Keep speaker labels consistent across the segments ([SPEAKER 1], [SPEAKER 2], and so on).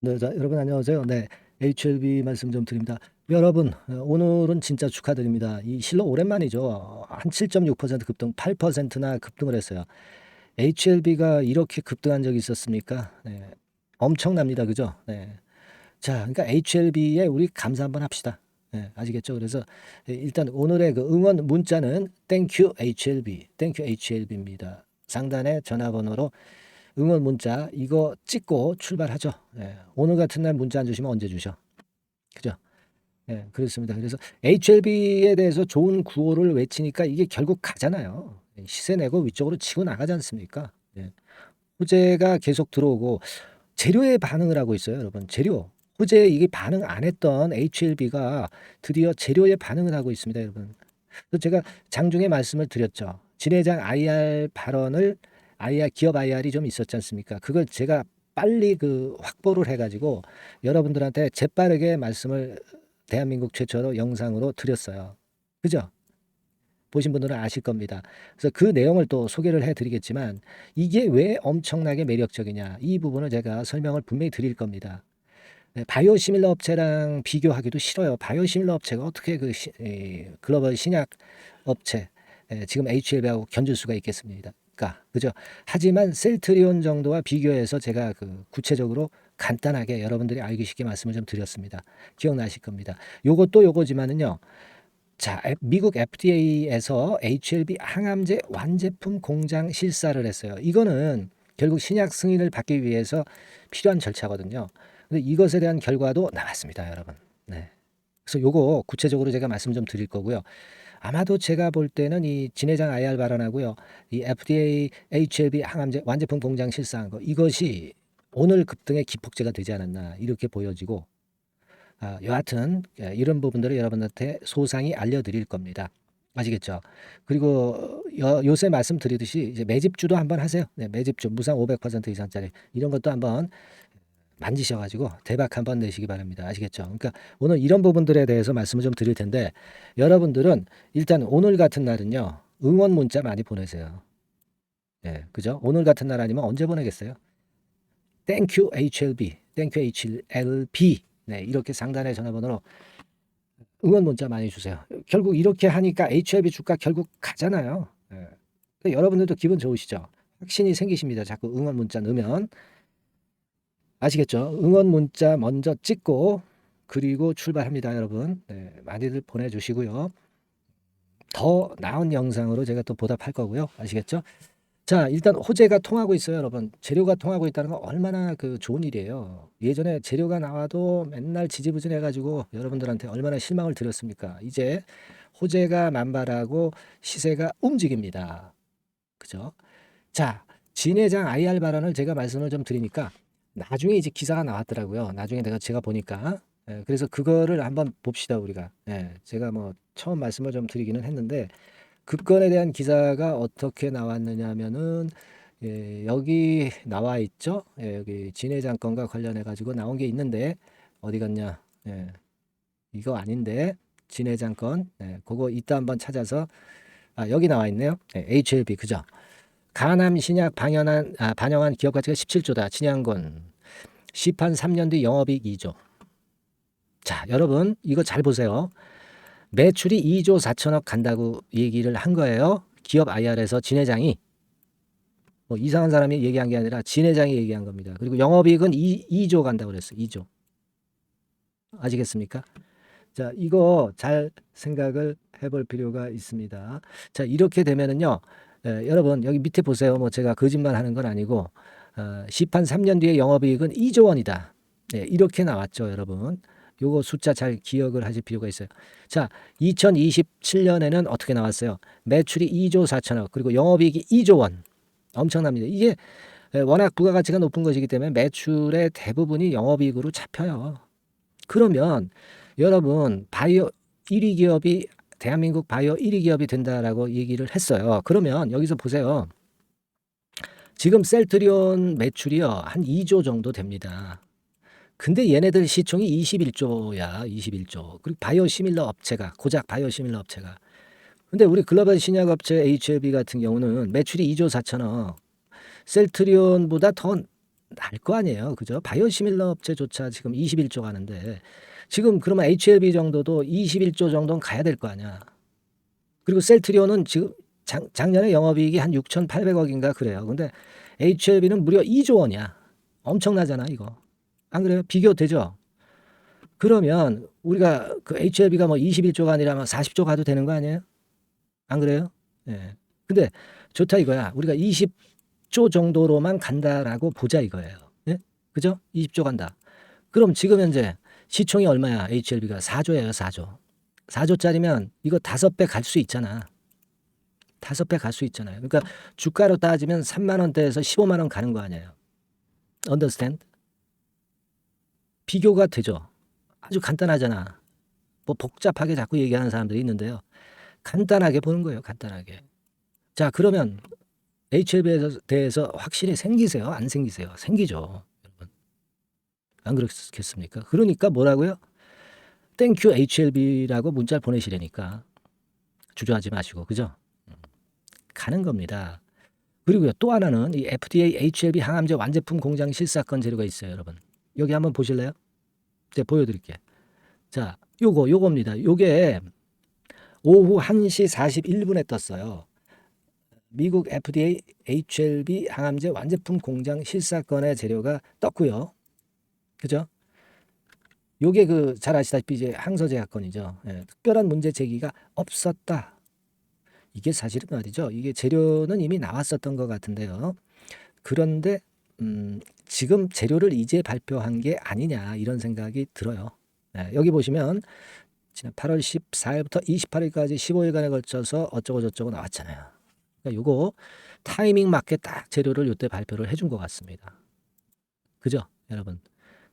[SPEAKER 1] 네, 자, 여러분 안녕하세요. 네, HLB 말씀 좀 드립니다. 여러분, 오늘은 진짜 축하드립니다. 이 실로 오랜만이죠. 한 7.6% 급등, 8%나 급등을 했어요. HLB가 이렇게 급등한 적이 있었습니까? 네, 엄청납니다. 그죠? 네. 자, 그러니까 HLB에 우리 감사 한번 합시다. 네, 아시겠죠? 그래서 일단 오늘의 그 응원 문자는 땡큐 HLB, 땡큐 HLB입니다. 상단에 전화번호로 응원 문자 이거 찍고 출발하죠. 예, 오늘 같은 날 문자 안 주시면 언제 주셔? 그죠? 예, 그렇습니다. 그래서 HLB에 대해서 좋은 구호를 외치니까 이게 결국 가잖아요. 시세 내고 위쪽으로 치고 나가지 않습니까? 예. 호재가 계속 들어오고 재료에 반응을 하고 있어요, 여러분. 재료. 호재 이게 반응 안 했던 HLB가 드디어 재료에 반응을 하고 있습니다, 여러분. 그래서 제가 장중에 말씀을 드렸죠. 진 회장 IR 발언을 기업 IR이 좀 있었지 않습니까? 그걸 제가 빨리 그 확보를 해가지고 여러분들한테 재빠르게 말씀을 대한민국 최초로 영상으로 드렸어요. 그죠? 보신 분들은 아실 겁니다. 그래서 그 내용을 또 소개를 해드리겠지만 이게 왜 엄청나게 매력적이냐 이 부분을 제가 설명을 분명히 드릴 겁니다. 네, 바이오시밀러 업체랑 비교하기도 싫어요. 바이오시밀러 업체가 어떻게 글로벌 신약 업체 지금 HLB하고 견줄 수가 있겠습니까? 그죠? 하지만 셀트리온 정도와 비교해서 제가 그 구체적으로 간단하게 여러분들이 알기 쉽게 말씀을 좀 드렸습니다. 기억나실 겁니다. 요것도 요거지만은요. 자, 미국 FDA에서 HLB 항암제 완제품 공장 실사를 했어요. 이거는 결국 신약 승인을 받기 위해서 필요한 절차거든요. 근데 이것에 대한 결과도 나왔습니다, 여러분. 네. 그래서 요거 구체적으로 제가 말씀 좀 드릴 거고요. 아마도 제가 볼 때는 이 진해장 IR 발언하고요. 이 FDA HLB 항암제 완제품 공장 실사한 거 이것이 오늘 급등의 기폭제가 되지 않았나 이렇게 보여지고 여하튼 이런 부분들을 여러분한테 소상히 알려드릴 겁니다. 아시겠죠? 그리고 요새 말씀드리듯이 이제 매집주도 한번 하세요. 네, 매집주 무상 500% 이상짜리 이런 것도 한번 만지셔가지고 대박 한번 내시기 바랍니다. 아시겠죠? 그러니까 오늘 이런 부분들에 대해서 말씀을 좀 드릴 텐데 여러분들은 일단 오늘 같은 날은요 응원 문자 많이 보내세요. 예, 그죠? 오늘 같은 날 아니면 언제 보내겠어요? 땡큐 HLB, 땡큐 HLB. 네, 이렇게 상단의 전화번호로 응원 문자 많이 주세요. 결국 이렇게 하니까 HLB 주가 결국 가잖아요. 예. 그러니까 여러분들도 기분 좋으시죠? 확신이 생기십니다. 자꾸 응원 문자 넣으면. 아시겠죠? 응원 문자 먼저 찍고 그리고 출발합니다, 여러분. 네, 많이들 보내주시고요. 더 나은 영상으로 제가 또 보답할 거고요. 아시겠죠? 자, 일단 호재가 통하고 있어요, 여러분. 재료가 통하고 있다는 건 얼마나 그 좋은 일이에요. 예전에 재료가 나와도 맨날 지지부진해가지고 여러분들한테 얼마나 실망을 드렸습니까? 이제 호재가 만발하고 시세가 움직입니다. 그죠? 자, 진 회장 IR 발언을 제가 말씀을 좀 드리니까 나중에 이제 기사가 나왔더라고요. 나중에 제가 보니까. 그래서 그거를 한번 봅시다, 우리가. 제가 뭐 처음 말씀을 좀 드리기는 했는데 급건에 대한 기사가 어떻게 나왔느냐 하면은 여기 나와 있죠. 여기 진 회장 건과 관련해 가지고 나온 게 있는데 어디 갔냐? 이거 아닌데 진 회장 건. 그거 이따 한번 찾아서 여기 나와 있네요. HLB 그죠? 가남 신약 반영한 기업 가치가 17조다. 진양건 시판 3년 뒤 영업이익 2조. 자, 여러분 이거 잘 보세요. 매출이 2조 4천억 간다고 얘기를 한 거예요. 기업 IR에서 진 회장이 뭐 이상한 사람이 얘기한 게 아니라 진 회장이 얘기한 겁니다. 그리고 영업이익은 2조 간다고 그랬어요. 2조. 아시겠습니까? 자, 이거 잘 생각을 해볼 필요가 있습니다. 자, 이렇게 되면은요. 여러분 여기 밑에 보세요. 뭐 제가 거짓말 하는 건 아니고 시판 3년 뒤에 영업이익은 2조 원이다. 이렇게 나왔죠, 여러분. 요거 숫자 잘 기억을 하실 필요가 있어요. 자, 2027년에는 어떻게 나왔어요? 매출이 2조 4천억 그리고 영업이익이 2조 원. 엄청납니다. 이게 워낙 부가가치가 높은 것이기 때문에 매출의 대부분이 영업이익으로 잡혀요. 그러면 여러분 바이오 1위 기업이 대한민국 바이오 1위 기업이 된다라고 얘기를 했어요. 그러면 여기서 보세요. 지금 셀트리온 매출이요 한 2조 정도 됩니다. 근데 얘네들 시총이 21조야, 21조. 그리고 바이오시밀러 업체가 고작 바이오시밀러 업체가. 근데 우리 글로벌 신약 업체 HLB 같은 경우는 매출이 2조 4천억. 셀트리온보다 더 날 거 아니에요. 그죠? 바이오시밀러 업체조차 지금 21조 가는데 지금 그러면 HLB 정도도 21조 정도는 가야 될 거 아니야. 그리고 셀트리온은 지금 작년에 영업이익이 한 6,800억인가 그래요. 근데 HLB는 무려 2조 원이야. 엄청나잖아, 이거. 안 그래요? 비교되죠? 그러면 우리가 그 HLB가 뭐 21조가 아니라 뭐 40조 가도 되는 거 아니에요? 안 그래요? 예. 근데 좋다 이거야. 우리가 20조 정도로만 간다라고 보자 이거예요. 예? 그죠? 20조 간다. 그럼 지금 현재 시총이 얼마야? HLB가 4조예요, 4조. 4조짜리면 이거 5배 갈 수 있잖아. 5배 갈 수 있잖아요. 그러니까 주가로 따지면 3만 원대에서 15만 원 가는 거 아니에요. Understand? 비교가 되죠. 아주 간단하잖아. 뭐 복잡하게 자꾸 얘기하는 사람들이 있는데요. 간단하게 보는 거예요. 간단하게. 자, 그러면 HLB에 대해서 확신이 생기세요? 안 생기세요? 생기죠. 여러분. 안 그렇겠습니까? 그러니까 뭐라고요? 땡큐 HLB라고 문자를 보내시려니까 주저하지 마시고, 그죠? 가는 겁니다. 그리고요, 또 하나는 이 FDA HLB 항암제 완제품 공장 실사건 재료가 있어요, 여러분. 여기 한번 보실래요? 제가 보여드릴게요. 자, 요겁니다. 요게 오후 1시 41분에 떴어요. 미국 FDA HLB 항암제 완제품 공장 실사건의 재료가 떴고요. 그죠? 요게 그 잘 아시다시피 이제 항서제약 건이죠. 예, 특별한 문제 제기가 없었다. 이게 사실은 말이죠. 이게 재료는 이미 나왔었던 것 같은데요. 그런데 지금 재료를 이제 발표한 게 아니냐 이런 생각이 들어요. 예, 여기 보시면 지난 8월 14일부터 28일까지 15일간에 걸쳐서 어쩌고 저쩌고 나왔잖아요. 그러니까 요거 타이밍 맞게 딱 재료를 요때 발표를 해준 것 같습니다. 그죠, 여러분?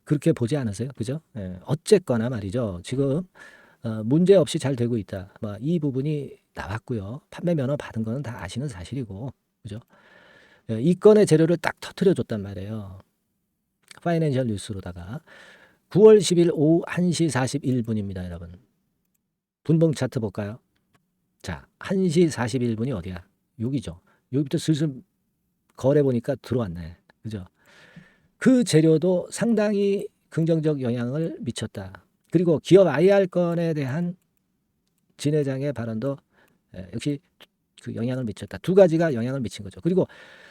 [SPEAKER 1] 그렇게 보지 않으세요? 그죠? 예, 어쨌거나 말이죠. 지금 문제 없이 잘 되고 있다. 뭐 이 부분이 나왔고요. 판매 면허 받은 거는 다 아시는 사실이고, 그죠? 예, 이 건의 재료를 딱 터트려 줬단 말이에요. 파이낸셜 뉴스로다가 9월 10일 오후 1시 41분입니다, 여러분. 분봉 차트 볼까요? 자, 1시 41분이 어디야? 여기죠. 여기부터 슬슬 거래 보니까 들어왔네. 그죠? 그 재료도 상당히 긍정적 영향을 미쳤다. 그리고 기업 IR 건에 대한 진 회장의 발언도 역시 그 영향을 미쳤다. 두 가지가 영향을 미친 거죠. 그리고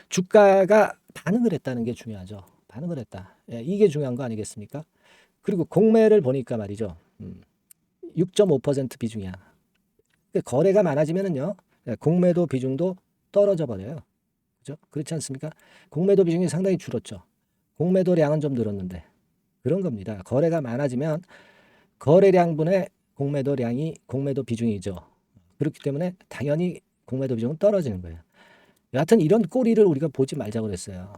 [SPEAKER 1] 주가가 반응을 했다는 게 중요하죠. 반응을 했다. 이게 중요한 거 아니겠습니까? 그리고 공매를 보니까 말이죠. 6.5% 비중이야. 거래가 많아지면은요, 공매도 비중도 떨어져 버려요. 그죠? 그렇지 않습니까? 공매도 비중이 상당히 줄었죠. 공매도량은 좀 늘었는데 그런 겁니다. 거래가 많아지면 거래량분의 공매도 비중이죠. 그렇기 때문에 당연히 공매도 비중은 떨어지는 거예요. 여하튼 이런 꼬리를 우리가 보지 말자고 그랬어요.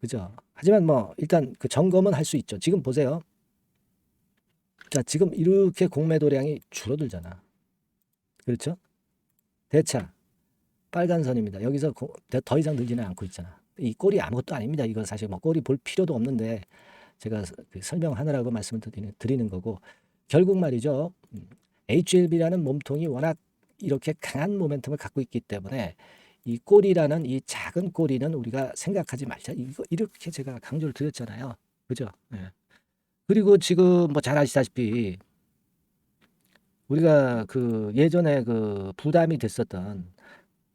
[SPEAKER 1] 그죠? 하지만 뭐 일단 그 점검은 할 수 있죠. 지금 보세요. 자, 지금 이렇게 공매도량이 줄어들잖아. 그렇죠? 대차 빨간 선입니다. 여기서 더 이상 늘지는 않고 있잖아. 이 꼴이 아무것도 아닙니다. 이거 사실 뭐 꼴이 볼 필요도 없는데 제가 설명하느라고 말씀을 드리는 거고, 결국 말이죠. HLB라는 몸통이 워낙 이렇게 강한 모멘텀을 갖고 있기 때문에 이 꼴이라는 이 작은 꼴이는 우리가 생각하지 말자. 이렇게 제가 강조를 드렸잖아요. 그죠? 예. 그리고 지금 뭐 잘 아시다시피 우리가 그 예전에 그 부담이 됐었던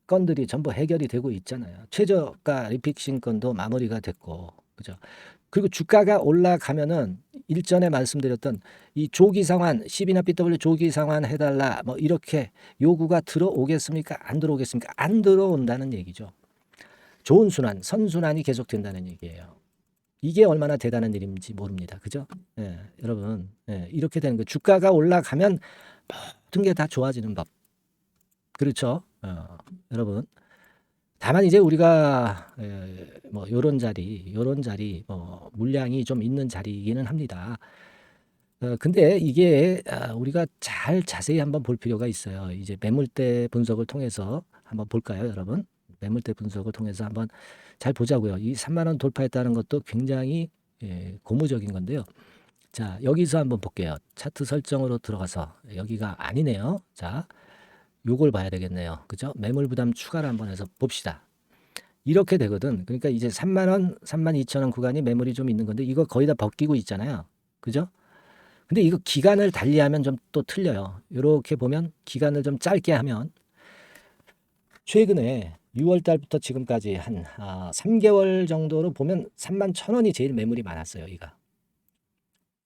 [SPEAKER 1] 건들이 전부 해결이 되고 있잖아요. 최저가 리픽싱 건도 마무리가 됐고, 그죠? 그리고 주가가 올라가면은 일전에 말씀드렸던 이 조기 상환, CB나 BW 조기 상환 해달라, 뭐 이렇게 요구가 들어오겠습니까? 안 들어오겠습니까? 안 들어온다는 얘기죠. 좋은 순환, 선순환이 계속된다는 얘기예요. 이게 얼마나 대단한 일인지 모릅니다. 그죠? 예, 여러분, 이렇게 되는 거. 주가가 올라가면 모든 게 다 좋아지는 법. 그렇죠? 여러분. 다만 이제 우리가 뭐 요런 자리 뭐 물량이 좀 있는 자리이기는 합니다. 근데 이게 우리가 잘 자세히 한번 볼 필요가 있어요. 이제 매물대 분석을 통해서 한번 볼까요, 여러분? 매물대 분석을 통해서 한번 잘 보자고요. 이 3만 원 돌파했다는 것도 굉장히 고무적인 건데요. 자, 여기서 한번 볼게요. 차트 설정으로 들어가서 여기가 아니네요. 자, 요걸 봐야 되겠네요. 그죠? 매물 부담 추가를 한번 해서 봅시다. 이렇게 되거든. 그러니까 이제 3만 원, 3만 2천 원 구간이 매물이 좀 있는 건데 이거 거의 다 벗기고 있잖아요. 그죠? 근데 이거 기간을 달리하면 좀 또 틀려요. 이렇게 보면 기간을 좀 짧게 하면 최근에 6월 달부터 지금까지 한 3개월 정도로 보면 3만 1천 원이 제일 매물이 많았어요. 이가.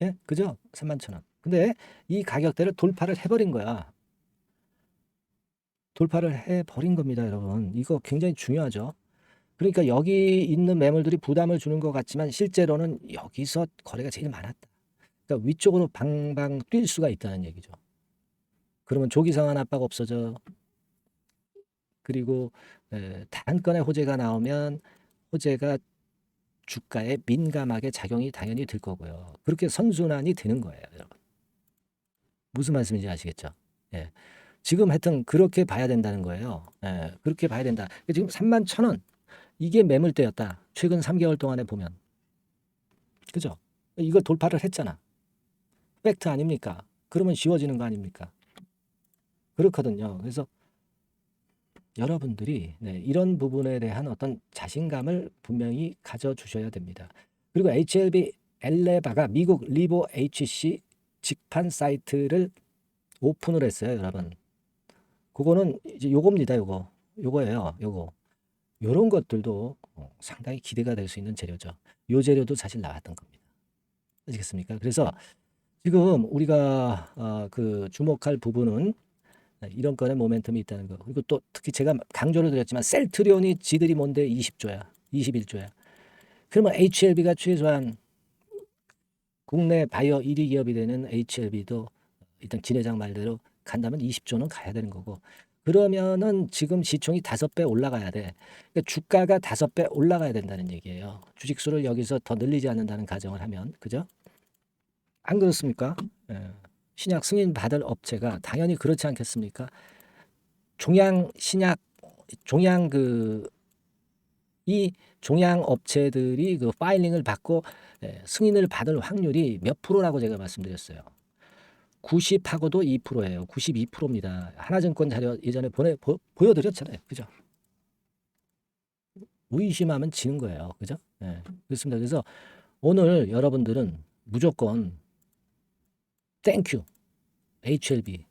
[SPEAKER 1] 예? 그죠? 3만 1천 원. 근데 이 가격대를 돌파를 해버린 거야. 돌파를 해버린 겁니다, 여러분. 이거 굉장히 중요하죠. 그러니까 여기 있는 매물들이 부담을 주는 것 같지만 실제로는 여기서 거래가 제일 많았다. 그러니까 위쪽으로 방방 뛸 수가 있다는 얘기죠. 그러면 조기상환 압박 없어져. 그리고 단건의 호재가 나오면 호재가 주가에 민감하게 작용이 당연히 될 거고요. 그렇게 선순환이 되는 거예요, 여러분. 무슨 말씀인지 아시겠죠? 예. 지금 하여튼 그렇게 봐야 된다는 거예요. 예. 그렇게 봐야 된다. 지금 3만 1천 원 이게 매물대였다. 최근 3개월 동안에 보면. 그죠? 이거 돌파를 했잖아. 팩트 아닙니까? 그러면 쉬워지는 거 아닙니까? 그렇거든요. 그래서 여러분들이 이런 부분에 대한 어떤 자신감을 분명히 가져주셔야 됩니다. 그리고 HLB 엘레바가 미국 리보 HC 직판 사이트를 오픈을 했어요, 여러분. 그거는 이제 요겁니다, 요거예요, 요거. 요런 것들도 상당히 기대가 될 수 있는 재료죠. 요 재료도 사실 나왔던 겁니다. 아시겠습니까? 그래서 지금 우리가 그 주목할 부분은 이런 건에 모멘텀이 있다는 거. 그리고 또 특히 제가 강조를 드렸지만 셀트리온이 지들이 뭔데 20조야, 21조야. 그러면 HLB가 최소한 국내 바이오 1위 기업이 되는 HLB도 일단 진회장 말대로 간다면 20조는 가야 되는 거고. 그러면은 지금 시총이 5배 올라가야 돼. 그러니까 주가가 5배 올라가야 된다는 얘기예요. 주식수를 여기서 더 늘리지 않는다는 가정을 하면. 그죠? 안 그렇습니까? 예. 신약 승인 받을 업체가 당연히 그렇지 않겠습니까? 종양 이 종양 업체들이 그 파일링을 받고 승인을 받을 확률이 몇 프로라고 제가 말씀드렸어요. 90하고도 2%예요. 92%입니다. 하나증권 자료 예전에 보여드렸잖아요. 그죠? 의심하면 지는 거예요. 그죠? 네, 그렇습니다. 그래서 오늘 여러분들은 무조건 땡큐 HLB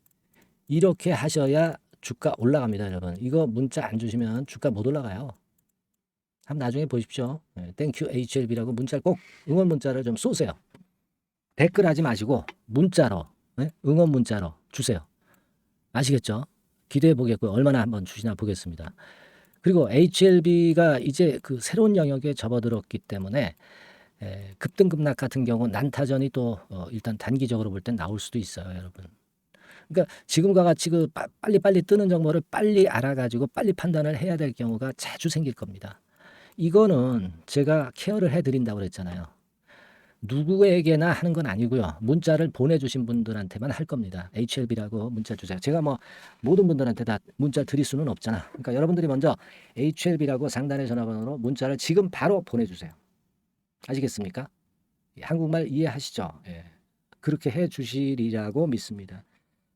[SPEAKER 1] 이렇게 하셔야 주가 올라갑니다, 여러분. 이거 문자 안 주시면 주가 못 올라가요. 한번 나중에 보십시오. 땡큐 HLB라고 문자 꼭 응원 문자를 좀 쏘세요. 댓글 하지 마시고 문자로 응원 문자로 주세요. 아시겠죠? 기대해 보겠고요. 얼마나 한번 주시나 보겠습니다. 그리고 HLB가 이제 그 새로운 영역에 접어들었기 때문에 급등급락 같은 경우 난타전이 또 일단 단기적으로 볼 땐 나올 수도 있어요, 여러분. 그러니까 지금과 같이 그 빨리빨리 뜨는 정보를 빨리 알아가지고 빨리 판단을 해야 될 경우가 자주 생길 겁니다. 이거는 제가 케어를 해드린다고 그랬잖아요. 누구에게나 하는 건 아니고요. 문자를 보내주신 분들한테만 할 겁니다. HLB라고 문자 주세요. 제가 뭐 모든 분들한테 다 문자 드릴 수는 없잖아. 그러니까 여러분들이 먼저 HLB라고 상단의 전화번호로 문자를 지금 바로 보내주세요. 아시겠습니까? 한국말 이해하시죠? 예. 그렇게 해 주시리라고 믿습니다.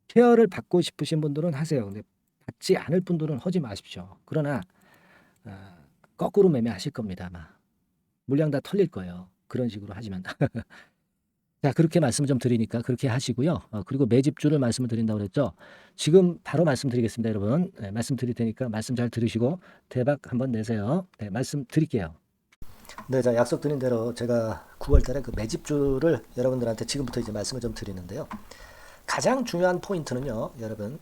[SPEAKER 1] 케어를 받고 싶으신 분들은 하세요. 근데 받지 않을 분들은 하지 마십시오. 그러나 거꾸로 매매하실 겁니다. 아마 물량 다 털릴 거예요. 그런 식으로 하지만 자 그렇게 말씀 좀 드리니까 그렇게 하시고요. 그리고 매집주를 말씀을 드린다고 그랬죠. 지금 바로 말씀드리겠습니다, 여러분. 말씀 드릴 테니까 말씀 잘 들으시고 대박 한번 내세요. 말씀 드릴게요. 네, 자 약속드린 대로 제가 9월달에 그 매집주를 여러분들한테 지금부터 이제 말씀을 좀 드리는데요. 가장 중요한 포인트는요, 여러분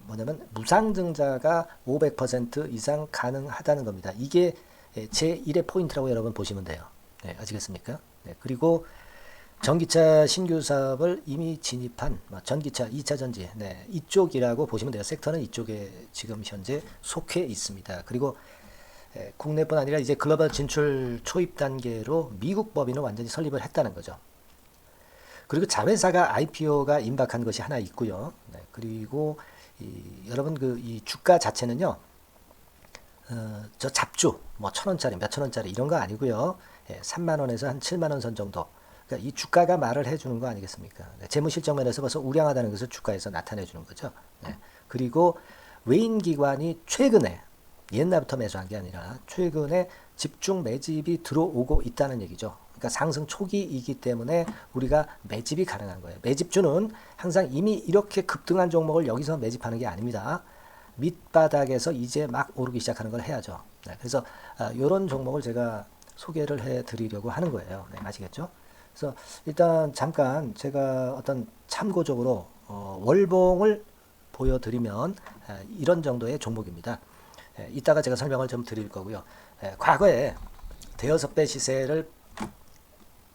[SPEAKER 1] 뭐냐면 무상증자가 500% 이상 가능하다는 겁니다. 이게 제1의 포인트라고 여러분 보시면 돼요. 네, 아시겠습니까? 네, 그리고 전기차 신규 사업을 이미 진입한 전기차 2차 전지 이쪽이라고 보시면 돼요. 섹터는 이쪽에 지금 현재 속해 있습니다. 그리고 국내뿐 아니라 이제 글로벌 진출 초입 단계로 미국 법인을 완전히 설립을 했다는 거죠. 그리고 자회사가 IPO가 임박한 것이 하나 있고요. 그리고 여러분 이 주가 자체는요. 저 잡주 뭐 1,000원짜리 몇천 원짜리 이런 거 아니고요. 3만 원에서 한 7만 원 선 정도. 그러니까 이 주가가 말을 해주는 거 아니겠습니까? 재무실적 면에서 벌써 우량하다는 것을 주가에서 나타내 주는 거죠. 그리고 외인 기관이 최근에 옛날부터 매수한 게 아니라 최근에 집중 매집이 들어오고 있다는 얘기죠. 그러니까 상승 초기이기 때문에 우리가 매집이 가능한 거예요. 매집주는 항상 이미 이렇게 급등한 종목을 여기서 매집하는 게 아닙니다. 밑바닥에서 이제 막 오르기 시작하는 걸 해야죠. 네, 그래서 이런 종목을 제가 소개를 해드리려고 하는 거예요. 네, 아시겠죠? 그래서 일단 잠깐 제가 어떤 참고적으로 월봉을 보여드리면 이런 정도의 종목입니다. 이따가 제가 설명을 좀 드릴 거고요. 과거에 대여섯 배 시세를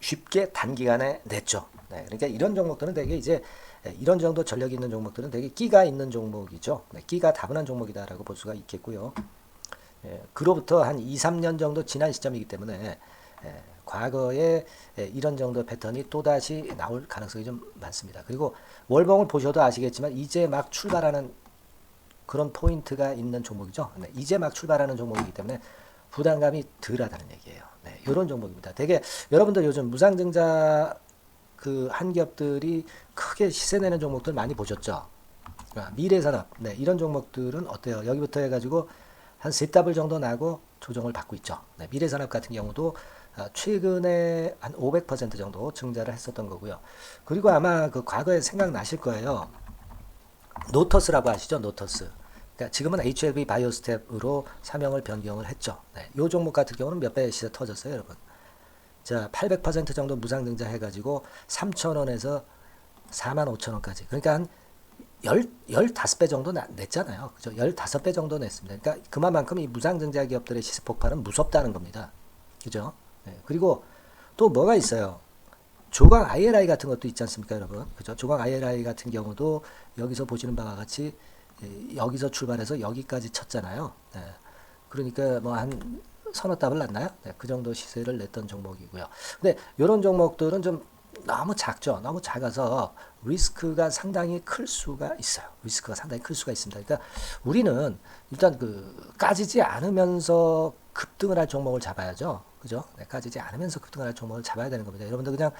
[SPEAKER 1] 쉽게 단기간에 냈죠. 네, 그러니까 이런 종목들은 되게 이제 이런 정도 전력이 있는 종목들은 되게 끼가 있는 종목이죠. 네, 끼가 다분한 종목이다라고 볼 수가 있겠고요. 그로부터 한 2, 3년 정도 지난 시점이기 때문에 과거에 이런 정도 패턴이 또다시 나올 가능성이 좀 많습니다. 그리고 월봉을 보셔도 아시겠지만 이제 막 출발하는 그런 포인트가 있는 종목이죠. 네, 이제 막 출발하는 종목이기 때문에 부담감이 덜하다는 얘기예요. 네, 이런 종목입니다. 되게 여러분들 요즘 무상증자 그 한기업들이 크게 시세 내는 종목들 많이 보셨죠? 미래산업, 네, 이런 종목들은 어때요? 여기부터 해가지고 한 세 더블 정도 나고 조정을 받고 있죠. 네, 미래산업 같은 경우도 최근에 한 500% 정도 증자를 했었던 거고요. 그리고 아마 그 과거에 생각나실 거예요. 노터스라고 아시죠? 노터스. 그러니까 지금은 HLB 바이오스텝으로 사명을 변경을 했죠. 네, 이 종목 같은 경우는 몇 배 시세 터졌어요, 여러분. 자, 800% 정도 무상증자 해가지고 3,000원에서 45,000원까지. 그러니까 한 15배 정도 냈잖아요. 그죠? 15배 정도 냈습니다. 그러니까 그만큼 이 무상증자 기업들의 시세 폭발은 무섭다는 겁니다. 그죠? 네, 그리고 또 뭐가 있어요? 조강 ILI 같은 것도 있지 않습니까, 여러분? 그죠? 조강 ILI 같은 경우도 여기서 보시는 바와 같이 여기서 출발해서 여기까지 쳤잖아요. 네. 그러니까 뭐 한 서너 답을 났나요? 네, 그 정도 시세를 냈던 종목이고요. 근데 이런 종목들은 좀 너무 작죠. 너무 작아서 리스크가 상당히 클 수가 있어요. 리스크가 상당히 클 수가 있습니다. 그러니까 우리는 일단 그 까지지 않으면서 급등을 할 종목을 잡아야죠. 그죠? 네, 까지지 않으면서 급등을 할 종목을 잡아야 되는 겁니다. 여러분들 그냥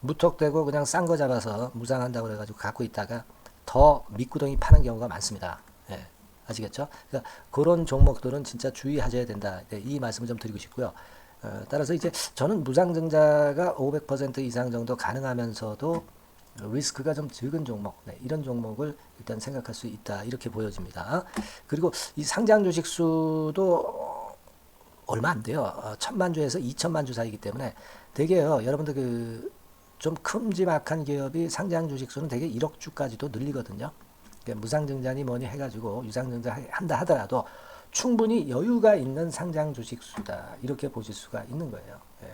[SPEAKER 1] 무턱대고 그냥 싼 거 잡아서 무상한다고 그래가지고 갖고 있다가 더 밑구덩이 파는 경우가 많습니다. 예, 아시겠죠? 그러니까 그런 종목들은 진짜 주의하셔야 된다. 네, 이 말씀을 좀 드리고 싶고요. 따라서 이제 저는 무상증자가 500% 이상 정도 가능하면서도 리스크가 좀 적은 종목, 네, 이런 종목을 일단 생각할 수 있다. 이렇게 보여집니다. 그리고 이 상장 주식 수도 얼마 안 돼요. 1,000만 주에서 2천만 주 사이기 때문에 되게요. 여러분들 그 좀 큼지막한 기업이 상장 주식 수는 되게 1억 주까지도 늘리거든요. 그러니까 무상증자니 뭐니 해가지고 유상증자 한다 하더라도 충분히 여유가 있는 상장 주식 수다. 이렇게 보실 수가 있는 거예요. 예.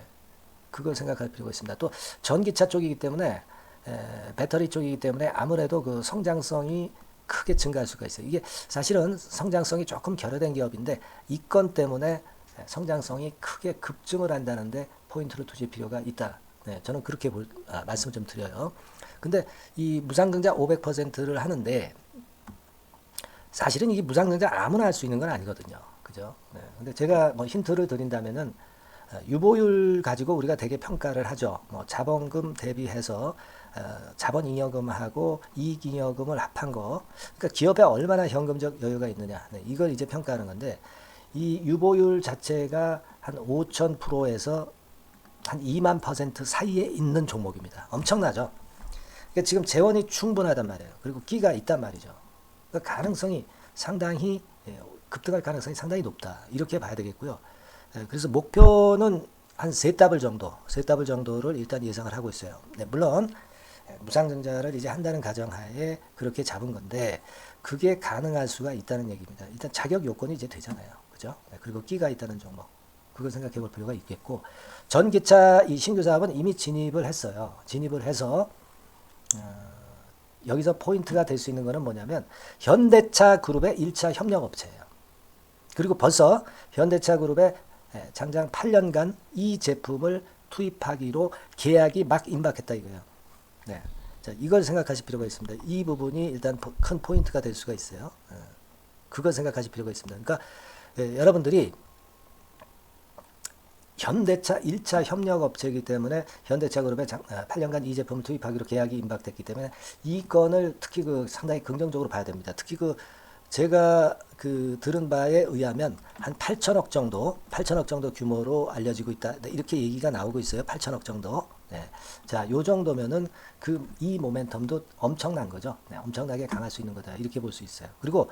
[SPEAKER 1] 그걸 생각할 필요가 있습니다. 또 전기차 쪽이기 때문에 배터리 쪽이기 때문에 아무래도 그 성장성이 크게 증가할 수가 있어요. 이게 사실은 성장성이 조금 결여된 기업인데 이 건 때문에 성장성이 크게 급증을 한다는데 포인트를 두실 필요가 있다. 네, 저는 그렇게 말씀을 좀 드려요. 근데 이 무상증자 500%를 하는데 사실은 이게 무상증자 아무나 할 수 있는 건 아니거든요. 그죠? 네, 근데 제가 뭐 힌트를 드린다면은 유보율 가지고 우리가 되게 평가를 하죠. 뭐 자본금 대비해서 자본잉여금하고 이익잉여금을 합한 거. 그러니까 기업에 얼마나 현금적 여유가 있느냐. 네, 이걸 이제 평가하는 건데 이 유보율 자체가 한 5,000%에서 한 2만% 사이에 있는 종목입니다. 엄청나죠? 그러니까 지금 재원이 충분하단 말이에요. 그리고 끼가 있단 말이죠. 그러니까 가능성이 상당히 급등할 가능성이 상당히 높다. 이렇게 봐야 되겠고요. 그래서 목표는 한 세 더블 정도를 일단 예상을 하고 있어요. 네, 물론 무상증자를 이제 한다는 가정하에 그렇게 잡은 건데 그게 가능할 수가 있다는 얘기입니다. 일단 자격 요건이 이제 되잖아요. 그죠? 네, 그리고 끼가 있다는 종목. 그걸 생각해 볼 필요가 있겠고 전기차 이 신규 사업은 이미 진입을 했어요. 진입을 해서 여기서 포인트가 될 수 있는 거는 뭐냐면 현대차 그룹의 1차 협력업체예요. 그리고 벌써 현대차 그룹의 장장 8년간 이 제품을 투입하기로 계약이 막 임박했다 이거예요. 네. 자, 이걸 생각하실 필요가 있습니다. 이 부분이 일단 큰 포인트가 될 수가 있어요. 그걸 생각하실 필요가 있습니다. 그러니까 여러분들이 현대차 1차 협력업체이기 때문에 현대차 그룹에 8년간 이 제품을 투입하기로 계약이 임박됐기 때문에 이 건을 특히 그 상당히 긍정적으로 봐야 됩니다. 특히 그 제가 그 들은 바에 의하면 한 8천억 정도 규모로 알려지고 있다. 네, 이렇게 얘기가 나오고 있어요. 8천억 정도. 네. 자, 요 정도면은 이 모멘텀도 엄청난 거죠. 네, 엄청나게 강할 수 있는 거다. 이렇게 볼 수 있어요. 그리고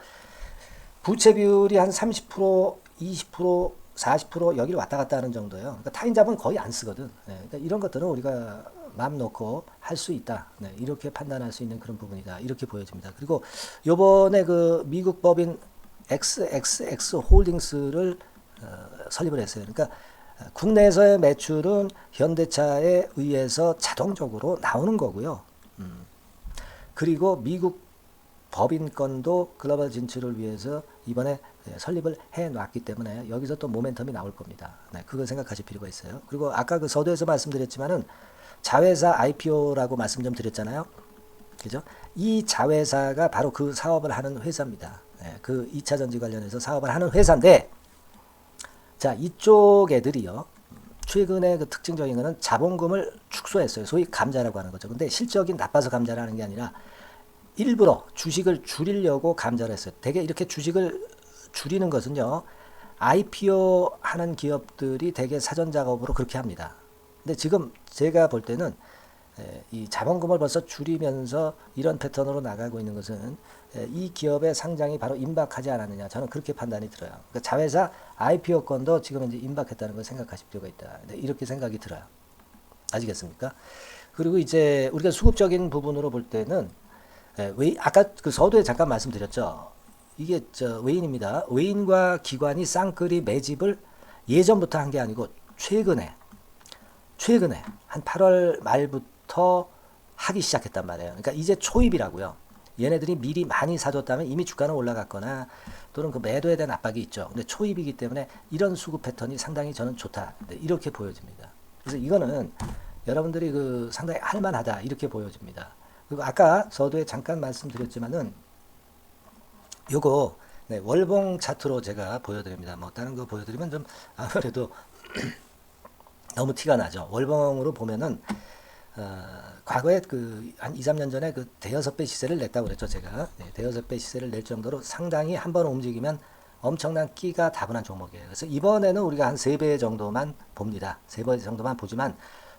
[SPEAKER 1] 부채 비율이 한 30%, 20%, 40% 여기를 왔다 갔다 하는 정도예요. 그러니까 타인잡은 거의 안 쓰거든. 네, 그러니까 이런 것들은 우리가 마음 놓고 할 수 있다. 네, 이렇게 판단할 수 있는 그런 부분이다. 이렇게 보여집니다. 그리고 요번에 그 미국 법인 XXX 홀딩스를 설립을 했어요. 그러니까 국내에서의 매출은 현대차에 의해서 자동적으로 나오는 거고요. 그리고 미국 법인권도 글로벌 진출을 위해서 이번에 설립을 해 놨기 때문에 여기서 또 모멘텀이 나올 겁니다. 네, 그걸 생각하실 필요가 있어요. 그리고 아까 그 서두에서 말씀드렸지만은 자회사 IPO라고 말씀 좀 드렸잖아요. 그죠? 이 자회사가 바로 그 사업을 하는 회사입니다. 네, 그 2차 전지 관련해서 사업을 하는 회사인데, 자, 이쪽 애들이요. 최근에 그 특징적인 거는 자본금을 축소했어요. 소위 감자라고 하는 거죠. 근데 실적이 나빠서 감자를 하는 게 아니라 일부러 주식을 줄이려고 감자를 했어요. 되게 이렇게 주식을 줄이는 것은요, IPO 하는 기업들이 되게 사전 작업으로 그렇게 합니다. 근데 지금 제가 볼 때는 이 자본금을 벌써 줄이면서 이런 패턴으로 나가고 있는 것은 이 기업의 상장이 바로 임박하지 않았느냐, 저는 그렇게 판단이 들어요. 그러니까 자회사 IPO권도 지금 이제 임박했다는 걸 생각하실 필요가 있다. 이렇게 생각이 들어요. 아시겠습니까? 그리고 이제 우리가 수급적인 부분으로 볼 때는 아까 그 서두에 잠깐 말씀드렸죠. 이게 외인입니다. 외인과 기관이 쌍끌이 매집을 예전부터 한 게 아니고 최근에 한 8월 말부터 하기 시작했단 말이에요. 그러니까 이제 초입이라고요. 얘네들이 미리 많이 사줬다면 이미 주가는 올라갔거나 또는 그 매도에 대한 압박이 있죠. 근데 초입이기 때문에 이런 수급 패턴이 상당히 저는 좋다. 이렇게 보여집니다. 그래서 이거는 여러분들이 그 상당히 할만하다. 이렇게 보여집니다. 그리고 아까 서두에 잠깐 말씀드렸지만은 요거 네, 월봉 차트로 제가 보여드립니다. 뭐 다른 거 보여드리면 좀 아무래도 너무 티가 나죠. 월봉으로 보면은 과거에 그 한 2, 3년 전에 그 대여섯 배 시세를 냈다고 그랬죠, 제가. 네, 대여섯 배 시세를 낼 정도로 상당히 한번 움직이면 엄청난 끼가 다분한 종목이에요. 그래서 이번에는 우리가 한 3배 정도만 봅니다. 3배 정도만 보지만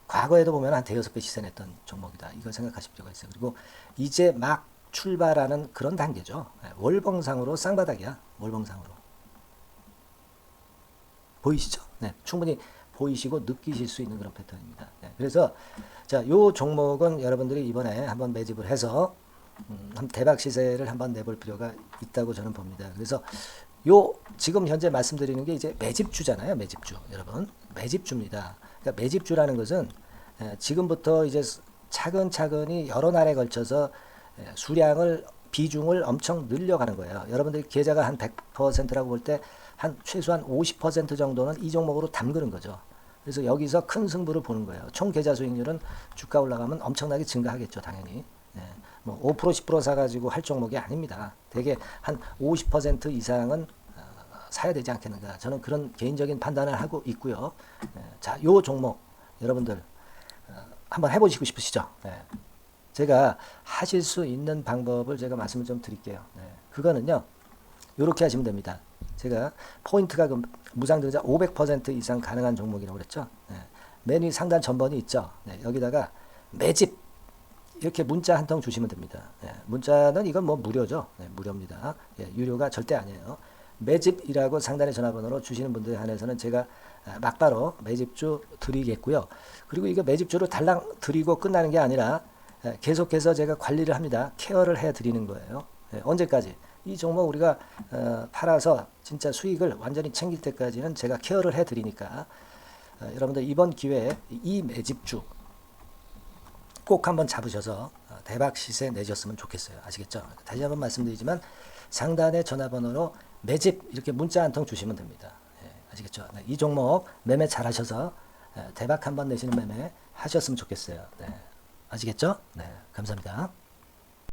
[SPEAKER 1] 과거에도 보면 한 대여섯 배 시세 냈던 종목이다. 이걸 생각하실 필요가 있어요. 그리고 이제 막 출발하는 그런 단계죠. 네, 월봉상으로 쌍바닥이야. 월봉상으로. 보이시죠? 네, 충분히 보이시고 느끼실 수 있는 그런 패턴입니다. 네, 그래서 자, 요 종목은 여러분들이 이번에 한번 매집을 해서 대박 시세를 한번 내볼 필요가 있다고 저는 봅니다. 그래서 요 지금 현재 말씀드리는 게 이제 매집주잖아요. 매집주. 여러분, 매집주입니다. 그러니까 매집주라는 것은 지금부터 이제 차근차근히 여러 날에 걸쳐서 수량을 비중을 엄청 늘려가는 거예요. 여러분들이 계좌가 한 100%라고 볼 때 한 최소한 50% 정도는 이 종목으로 담그는 거죠. 그래서 여기서 큰 승부를 보는 거예요. 총 계좌 수익률은 주가 올라가면 엄청나게 증가하겠죠, 당연히. 네. 뭐 5% 10% 사가지고 할 종목이 아닙니다. 되게 한 50% 이상은 사야 되지 않겠는가. 저는 그런 개인적인 판단을 하고 있고요. 네. 자, 요 종목 여러분들 한번 해보시고 싶으시죠? 네. 제가 하실 수 있는 방법을 제가 말씀을 좀 드릴게요. 네. 그거는요, 요렇게 하시면 됩니다. 제가 포인트가 그 무상증자 500% 이상 가능한 종목이라고 그랬죠. 네. 맨 위 상단 전번이 있죠. 네. 여기다가 매집 이렇게 문자 한 통 주시면 됩니다. 네. 문자는 이건 뭐 무료죠. 네. 무료입니다. 예, 유료가 절대 아니에요. 매집이라고 상단의 전화번호로 주시는 분들에 한해서는 제가 막바로 매집주 드리겠고요. 그리고 이거 매집주를 달랑 드리고 끝나는 게 아니라 계속해서 제가 관리를 합니다. 케어를 해 드리는 거예요. 네. 언제까지? 이 종목 우리가 팔아서 진짜 수익을 완전히 챙길 때까지는 제가 케어를 해드리니까 여러분들 이번 기회에 이 매집주 꼭 한번 잡으셔서 대박 시세 내셨으면 좋겠어요. 아시겠죠? 다시 한번 말씀드리지만 상단의 전화번호로 매집 이렇게 문자 한 통 주시면 됩니다. 예, 아시겠죠? 네, 이 종목 매매 잘 하셔서 대박 한번 내시는 매매 하셨으면 좋겠어요. 네, 아시겠죠? 네, 감사합니다.